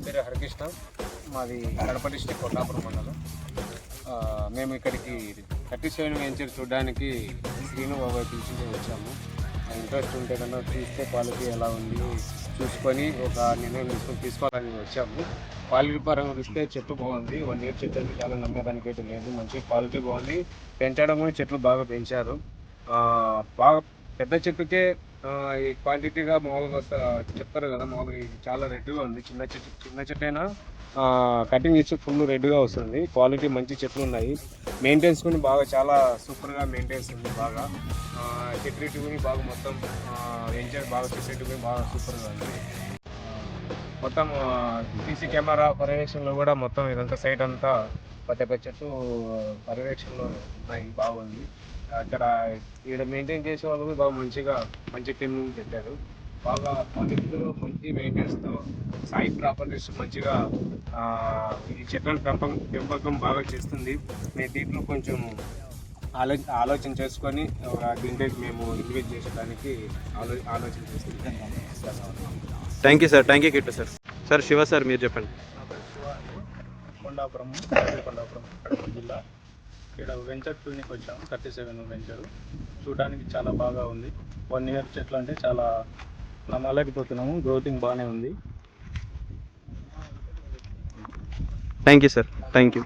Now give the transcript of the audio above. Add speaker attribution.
Speaker 1: పేరు హరికృష్ణ, మాది కడప డిస్ట్రిక్ట్ కొండాపురం మండలం. మేము ఇక్కడికి 37 వెంచర్ చూడడానికి శ్రీను బాబాయ్ పిలిచి వచ్చాము. ఇంట్రెస్ట్ ఉంటే కన్నా చూస్తే క్వాలిటీ ఎలా ఉంది చూసుకొని ఒక నిర్ణయం తీసుకోవాలని వచ్చాము. క్వాలిటీ పరంగా చూస్తే చెట్టు బాగుంది. 1 ఇయర్ చెట్టు అంటే చాలా నమ్మేదానికి అయితే లేదు. మంచి క్వాలిటీ బాగుంది. పెంచడం కూడా చెట్లు బాగా పెంచారు. బాగా పెద్ద చెట్టుకే ఈ క్వాంటిటీగా మామూలుగా చెప్తారు కదా, మామూలుగా ఇది చాలా రెడ్గా ఉంది. చిన్న చెట్టు అయినా కటింగ్ ఇచ్చి ఫుల్ రెడ్గా వస్తుంది. క్వాలిటీ మంచి చెట్లు ఉన్నాయి. మెయింటెన్స్ కూడా బాగా చాలా సూపర్గా మెయింటెన్స్ ఉంది. బాగా సెక్యూరిటీ కూడా బాగా మొత్తం వెంచర్ బాగా సెక్యూరిటీ కూడా బాగా సూపర్గా ఉంది. మొత్తం సీసీ కెమెరా పర్యవేక్షణలో కూడా మొత్తం ఇదంతా సైట్ అంతా ప్రతి ఒక్క చెట్టు పర్యవేక్షణలో ఉన్నాయి. బాగుంది. అక్కడ ఇక్కడ మెయింటైన్ చేసే వాళ్ళు కూడా బాగా మంచి టీమ్ పెట్టారు. బాగా క్వాలిటీలో మంచి మెయింటెనెన్స్తో సాయి ప్రాపర్టీస్ మంచిగా ఈ చెట్ల పెంపకం బాగా చేస్తుంది. మేము దీంట్లో కొంచెం ఆలోచన చేసుకొని దీంట్లో మేము ఇన్వెస్ట్ చేసేదానికి ఆలోచన చేస్తున్నాం.
Speaker 2: Thank you sir. Thank you Kittu sir. Sir Shiva sir, మీరు చెప్పండి.
Speaker 3: కొండాపురం కడప జిల్లా. ఇక్కడ వెంచర్ క్లినిక్ వచ్చాము. 37 వెంచరు చూడడానికి చాలా బాగా ఉంది. 1 ఇయర్ చెట్లు అంటే చాలా నమ్మలేకపోతున్నాము. గ్రోతింగ్ బాగానే ఉంది.
Speaker 2: Thank you sir. Thank you.